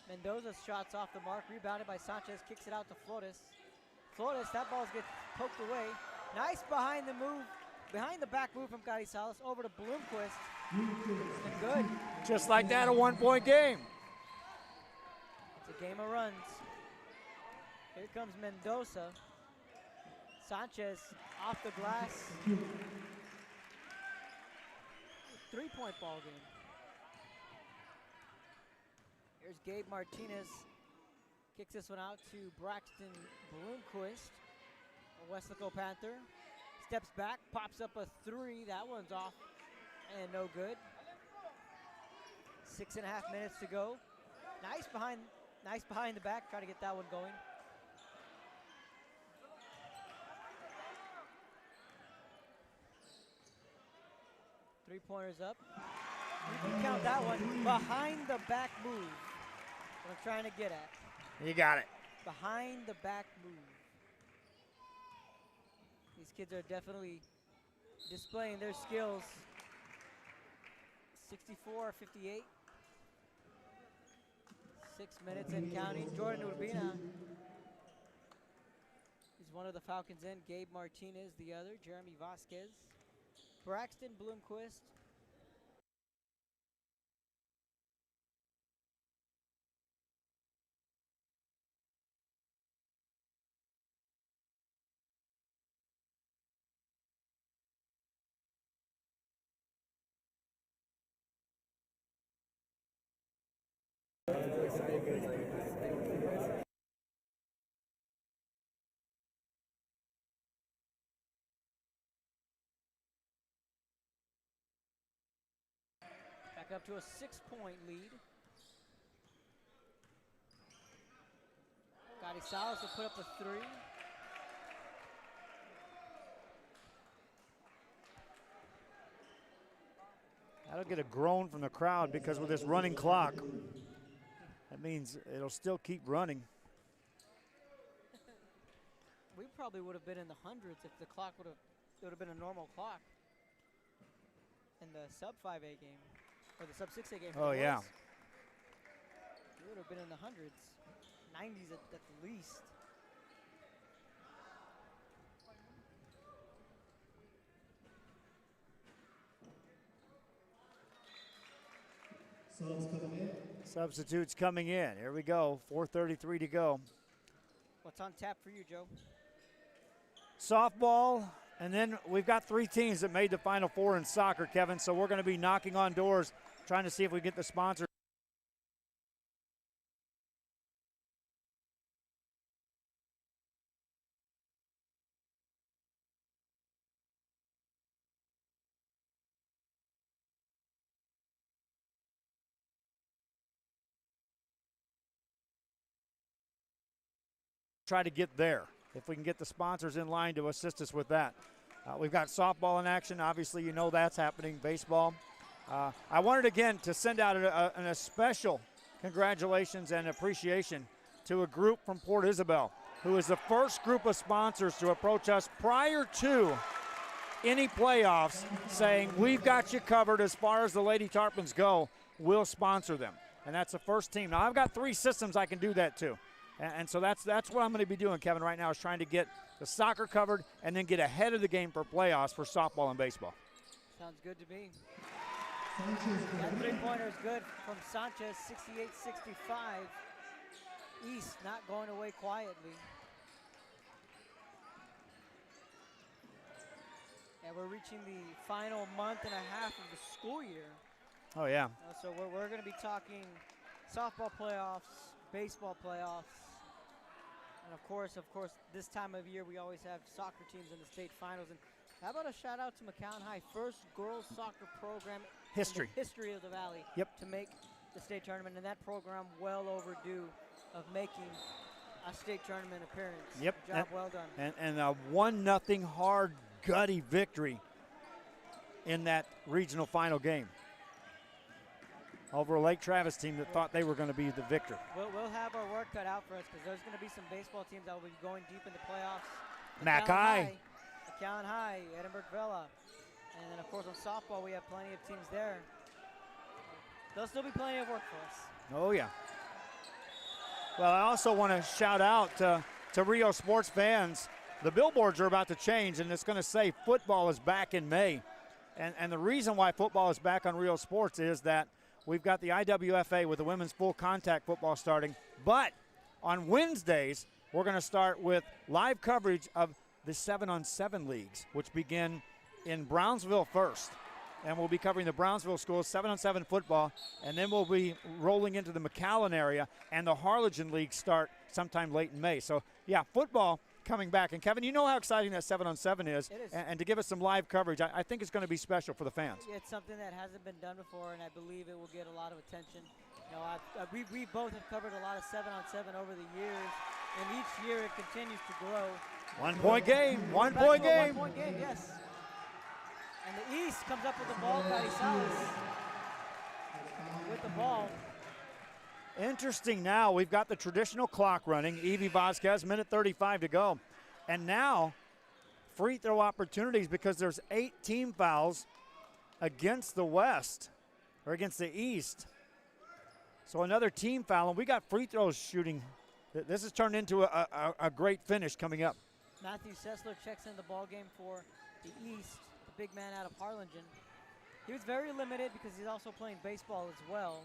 Mendoza's shots off the mark, rebounded by Sanchez, kicks it out to Flores. Flores, that ball gets poked away. Nice behind the back move from Scotty Salas over to Bloomquist. And good. Just like that, a 1-point game. It's a game of runs. Here comes Mendoza. Sanchez off the glass. 3-point ball game. Here's Gabe Martinez. Kicks this one out to Braxton Bloomquist. A Westlaco Panther. Steps back, pops up a 3. That one's off and no good. 6.5 minutes to go. Nice behind the back. Try to get that one going. Three-pointers up. You can count that one. Behind the back move. What I'm trying to get at. You got it. Behind the back move. These kids are definitely displaying their skills. 64-58. 6 minutes and counting. Jordan Urbina. He's one of the Falcons in. Gabe Martinez, the other. Jeremy Vasquez. Braxton Bloomquist. Back up to a 6-point lead. Scotty Salas will put up a 3. That'll get a groan from the crowd because with this running clock, that means it'll still keep running. We probably would have been in the hundreds if the clock would have been a normal clock in the sub 5A game or the sub 6A game. Oh yeah. We would have been in the hundreds, 90s at the least. Substitutes coming in. Here we go. 4:33 to go. What's on tap for you, Joe? Softball, and then we've got 3 teams that made the Final Four in soccer, Kevin. So we're going to be knocking on doors, trying to see if we get the sponsor. Try to get there if we can get the sponsors in line to assist us with that. We've got softball in action. Obviously, you know that's happening. Baseball. I wanted again to send out a special congratulations and appreciation to a group from Port Isabel who is the first group of sponsors to approach us prior to any playoffs saying we've got you covered as far as the Lady Tarpons go. We'll sponsor them. And that's the first team. Now, I've got 3 systems I can do that to. And so that's what I'm going to be doing, Kevin, right now is trying to get the soccer covered and then get ahead of the game for playoffs for softball and baseball. Sounds good to me. That 3-pointer is good from Sanchez, 68-65. East not going away quietly. And we're reaching the final month and a half of the school year. Oh, yeah. So we're going to be talking softball playoffs, baseball playoffs. And of course, this time of year we always have soccer teams in the state finals. And how about a shout out to McAllen High, first girls soccer program in the history of the Valley to make the state tournament, and that program well overdue of making a state tournament appearance. Yep. Job well done. And a 1-0 hard, gutty victory in that regional final game. over a Lake Travis team that thought they were going to be the victor. We'll have our work cut out for us because there's going to be some baseball teams that will be going deep in the playoffs. Mackay. McAllen High, Edinburgh Villa. And then, of course, on softball, we have plenty of teams there. There'll still be plenty of work for us. Oh, yeah. Well, I also want to shout out to Rio sports fans. The billboards are about to change, and it's going to say football is back in May. And the reason why football is back on Rio Sports is that we've got the IWFA with the women's full contact football starting. But on Wednesdays, we're going to start with live coverage of the 7-on-7 leagues, which begin in Brownsville first. And we'll be covering the Brownsville schools, 7-on-7 football, and then we'll be rolling into the McAllen area, and the Harlingen League start sometime late in May. So, yeah, football coming back. And, Kevin, you know how exciting that 7-on-7 is. It is. And to give us some live coverage, I think it's going to be special for the fans. It's something that hasn't been done before, and I believe it will get a lot of attention. You know, we both have covered a lot of 7-on-7 over the years, and each year it continues to grow. One-point game, one-point game. One-point game, yes. And the East comes up with the ball, Carizales with the ball. Interesting now, we've got the traditional clock running. Evie Vasquez, minute 35 to go. And now, free throw opportunities because there's 8 team fouls against the West, or against the East. So another team foul, and we got free throws shooting. This has turned into a great finish coming up. Matthew Sessler checks in the ball game for the East, the big man out of Harlingen. He was very limited because he's also playing baseball as well.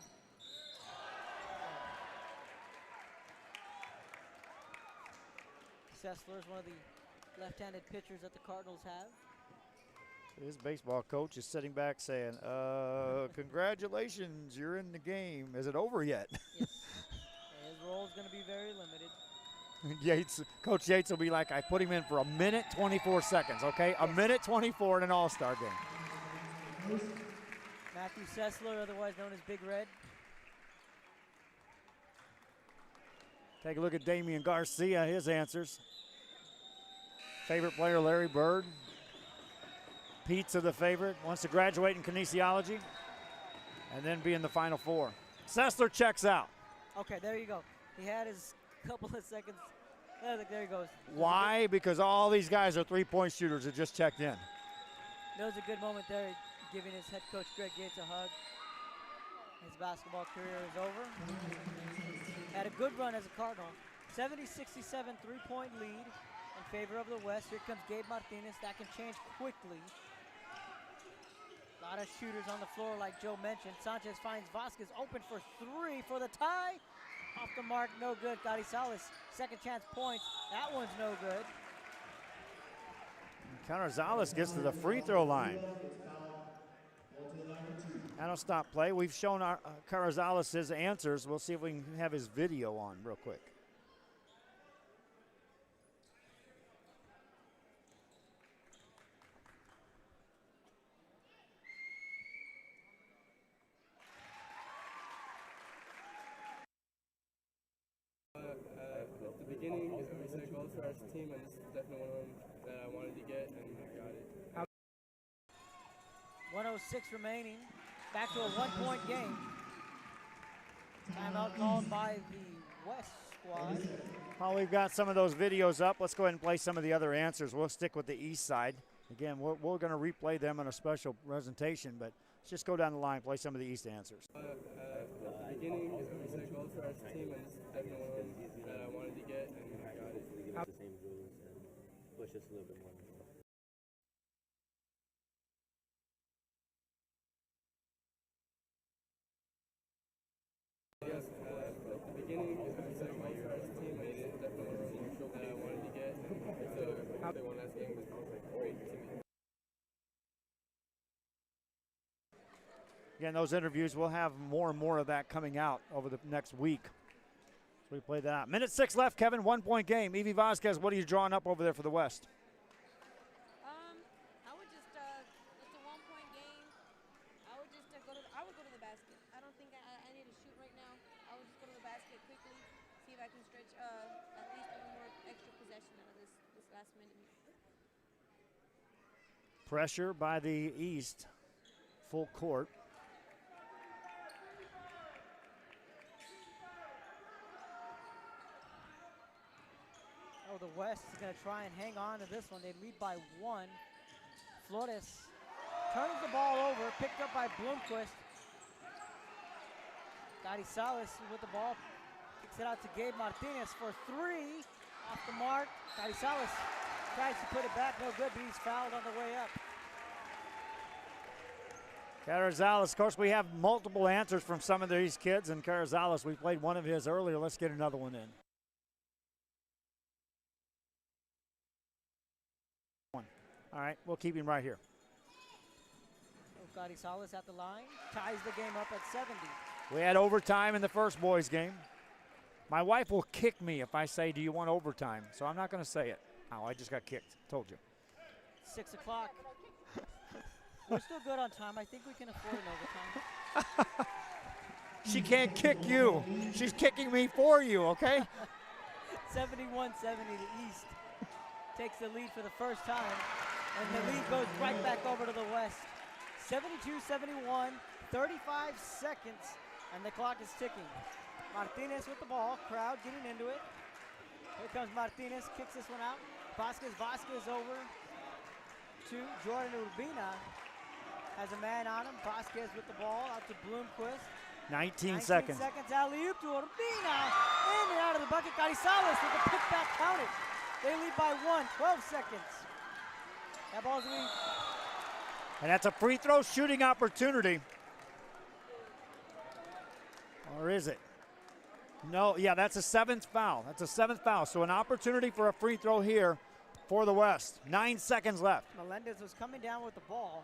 Sessler is one of the left-handed pitchers that the Cardinals have. His baseball coach is sitting back saying, congratulations, you're in the game. Is it over yet? Yes. His role is going to be very limited. Coach Yates will be like, I put him in for a minute 24 seconds, okay? A minute 24 in an all-star game. Matthew Sessler, otherwise known as Big Red. Take a look at Damian Garcia, his answers. Favorite player, Larry Bird. Pizza, the favorite, wants to graduate in kinesiology and then be in the Final Four. Sessler checks out. Okay, there you go. He had his couple of seconds. There he goes. Why? Because all these guys are three-point shooters that just checked in. That was a good moment there, giving his head coach Greg Yates a hug. His basketball career is over. Had a good run as a Cardinal. 70-67 three-point lead in favor of the West. Here comes Gabe Martinez. That can change quickly. A lot of shooters on the floor like Joe mentioned. Sanchez finds Vasquez open for 3 for the tie. Off the mark, no good. Carizales, second chance points. That one's no good. Carizales gets to the free throw line. That'll stop play. We've shown our Carizales his answers. We'll see if we can have his video on real quick. At the beginning, we set goals for our team, and this is definitely one of them that I wanted to get, and I got it. 1:06 remaining. Back to a one-point game. Timeout called by the West squad. While we've got some of those videos up, let's go ahead and play some of the other answers. We'll stick with the East side. Again, we're going to replay them in a special presentation, but let's just go down the line, play some of the East answers. At the beginning, we set goals for our team, and this is definitely one of them that I wanted to get, and I got it. Give us the same rules and push us a little bit more. Yes, at the beginning, we set goals for our team, and this is definitely one of them that I wanted to get. So they won last game, but it was like great team. Again, those interviews, we'll have more and more of that coming out over the next week. So we play that out. Minute 6 left, Kevin, one-point game. Evie Vasquez, what are you drawing up over there for the West? I would just, it's a one-point game. I would just go to the basket. I don't think I need to shoot right now. I would just go to the basket quickly, see if I can stretch at least one more extra possession out of this last minute. Pressure by the East, full court. Oh, the West is going to try and hang on to this one. They lead by 1. Flores turns the ball over, picked up by Bloomquist. Carizales with the ball, kicks it out to Gabe Martinez for 3. Off the mark, Carizales tries to put it back, no good, but he's fouled on the way up. Carizales, of course, we have multiple answers from some of these kids, and Carizales, we played one of his earlier. Let's get another one in. All right, we'll keep him right here. Carizales at the line, ties the game up at 70. We had overtime in the first boys game. My wife will kick me if I say, do you want overtime? So I'm not going to say it. Oh, I just got kicked. Told you. 6 o'clock. We're still good on time. I think we can afford an overtime. She can't kick you. She's kicking me for you, okay? 71-70, the East takes the lead for the first time, and the lead goes right back over to the West. 72-71, 35 seconds, and the clock is ticking. Martinez with the ball, crowd getting into it. Here comes Martinez, kicks this one out. Vasquez over to Jordan Urbina. Has a man on him. Vasquez with the ball out to Bloomquist. 19 seconds. Alley-oop to Urbina. In and out of the bucket. Carizales with the putback counted. They lead by 1, 12 seconds. That ball's lead. And that's a free throw shooting opportunity. Or is it? No, yeah, that's a 7th foul. That's a 7th foul. So an opportunity for a free throw here for the West. 9 seconds left. Melendez was coming down with the ball.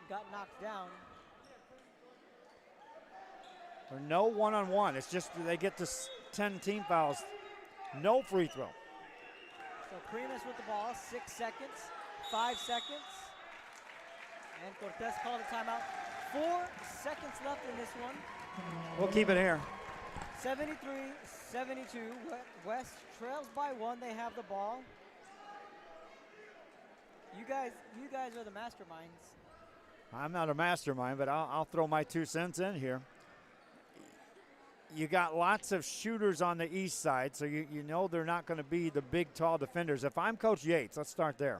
Got knocked down. Or no one-on-one. It's just they get to 10 team fouls. No free throw. So Primus with the ball, 6 seconds, 5 seconds. And Cortez called a timeout. 4 seconds left in this one. We'll keep it here. 73-72. West trails by 1. They have the ball. You guys are the masterminds. I'm not a mastermind, but I'll throw my 2 cents in here. You got lots of shooters on the east side, so you know they're not going to be the big, tall defenders. If I'm Coach Yates, let's start there.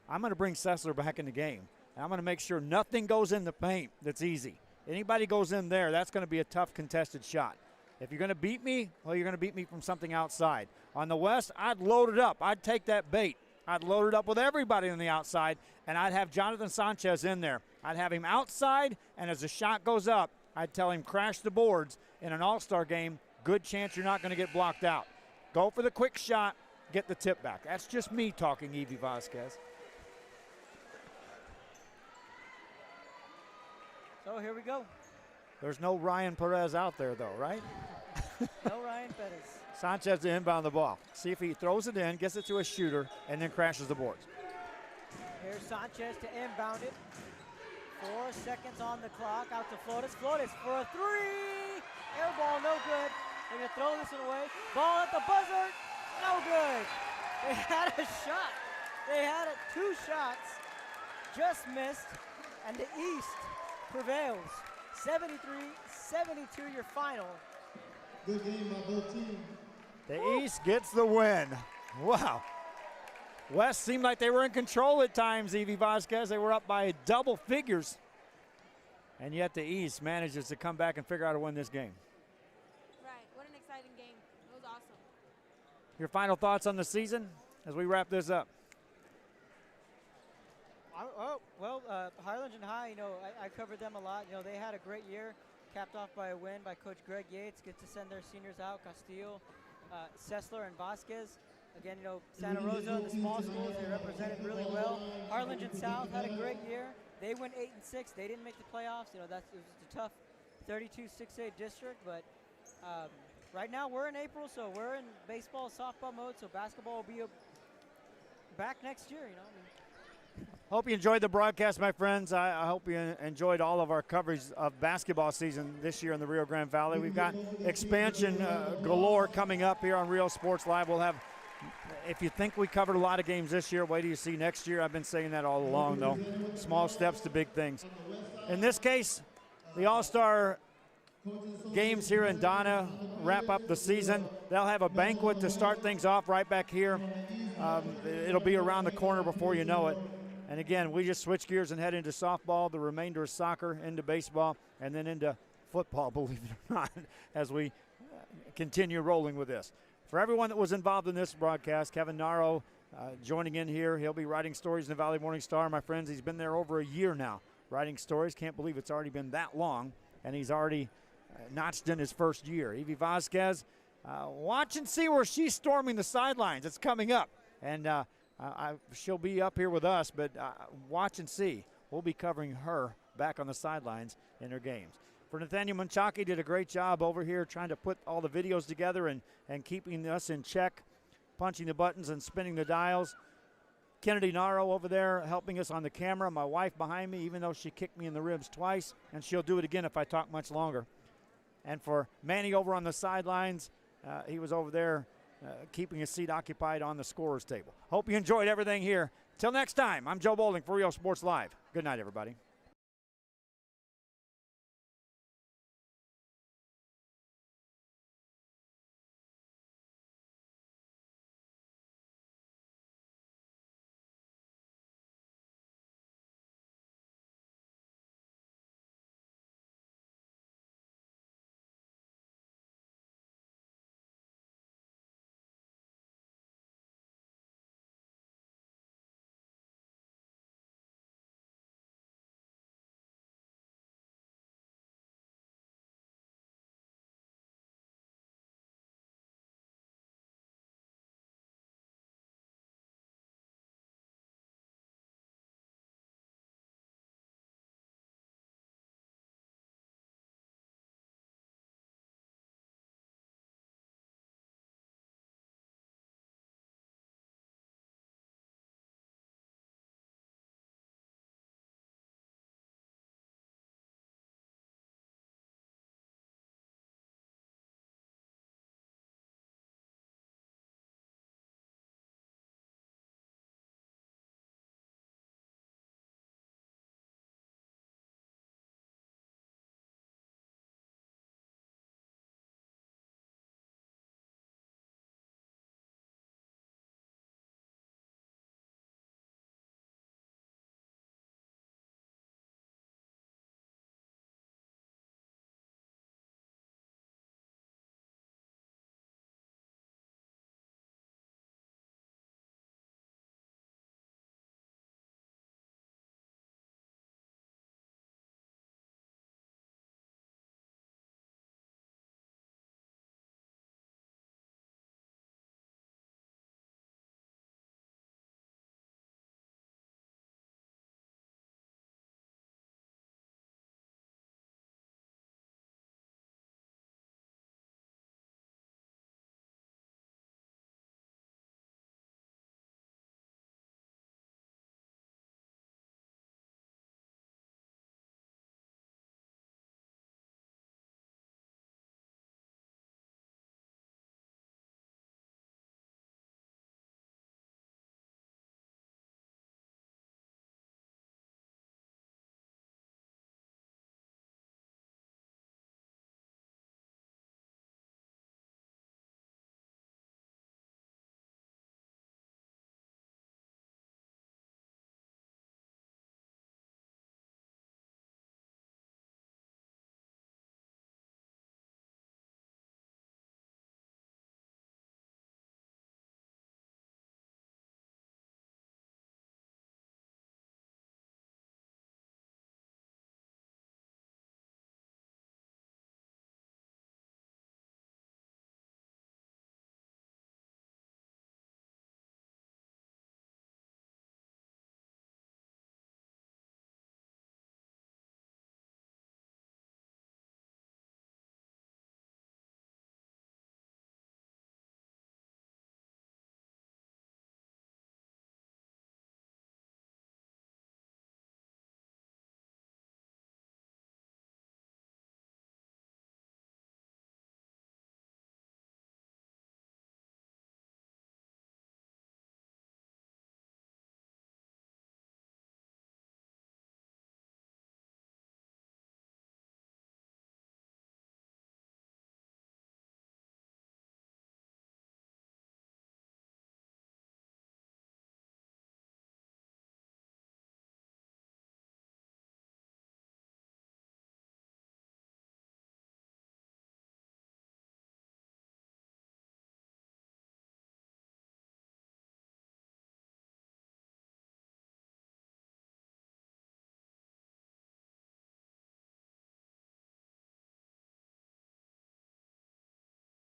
I'm going to bring Sessler back in the game. And I'm going to make sure nothing goes in the paint that's easy. Anybody goes in there, that's going to be a tough contested shot. If you're going to beat me, well, you're going to beat me from something outside. On the West, I'd load it up. I'd take that bait. I'd load it up with everybody on the outside, and I'd have Jonathan Sanchez in there. I'd have him outside, and as the shot goes up, I'd tell him crash the boards. In an all-star game, good chance you're not going to get blocked out. Go for the quick shot, get the tip back. That's just me talking, Evie Vasquez. So here we go. There's no Ryan Perez out there, though, right? No Ryan Perez. Sanchez to inbound the ball. See if he throws it in, gets it to a shooter, and then crashes the boards. Here's Sanchez to inbound it. 4 seconds on the clock. Out to Flores. Flores for a 3. Air ball, no good. They're going to throw this one away. Ball at the buzzer. No good. They had a shot. They had 2 shots. Just missed. And the East prevails. 73-72 your final. Good game by both teams. The East gets the win. Wow. West seemed like they were in control at times, Evie Vasquez. They were up by double figures. And yet the East manages to come back and figure out how to win this game. Right. What an exciting game. It was awesome. Your final thoughts on the season as we wrap this up? Harlingen High, I covered them a lot. They had a great year, capped off by a win by Coach Greg Yates. Get to send their seniors out, Castillo, Sessler, and Vasquez. Again, Santa Rosa, the small schools, they represented really well. Harlingen South had a great year. They went 8-6. They didn't make the playoffs. It was a tough 32-6A district, but right now we're in April, so we're in baseball, softball mode. So basketball will be back next year. Hope you enjoyed the broadcast, my friends. I hope you enjoyed all of our coverage of basketball season this year in the Rio Grande Valley. We've got expansion galore coming up here on Real Sports Live. We'll have, if you think we covered a lot of games this year, wait till you see next year. I've been saying that all along, though. Small steps to big things. In this case, the All-Star games here in Donna wrap up the season. They'll have a banquet to start things off right back here. It'll be around the corner before you know it. And again, we just switch gears and head into softball. The remainder is soccer, into baseball, and then into football, believe it or not, as we continue rolling with this. For everyone that was involved in this broadcast, Kevin Naro joining in here. He'll be writing stories in the Valley Morning Star. My friends, he's been there over a year now writing stories. Can't believe it's already been that long, and he's already notched in his first year. Evie Vasquez, watch and see where she's storming the sidelines. It's coming up, and she'll be up here with us, but watch and see. We'll be covering her back on the sidelines in her games. For Nathaniel Manchaki, did a great job over here trying to put all the videos together and keeping us in check, punching the buttons and spinning the dials. Kennedy Naro over there helping us on the camera. My wife behind me, even though she kicked me in the ribs twice, and she'll do it again if I talk much longer. And for Manny over on the sidelines, he was over there keeping his seat occupied on the scorer's table. Hope you enjoyed everything here. Till next time, I'm Joe Bowling for Rio Sports Live. Good night, everybody.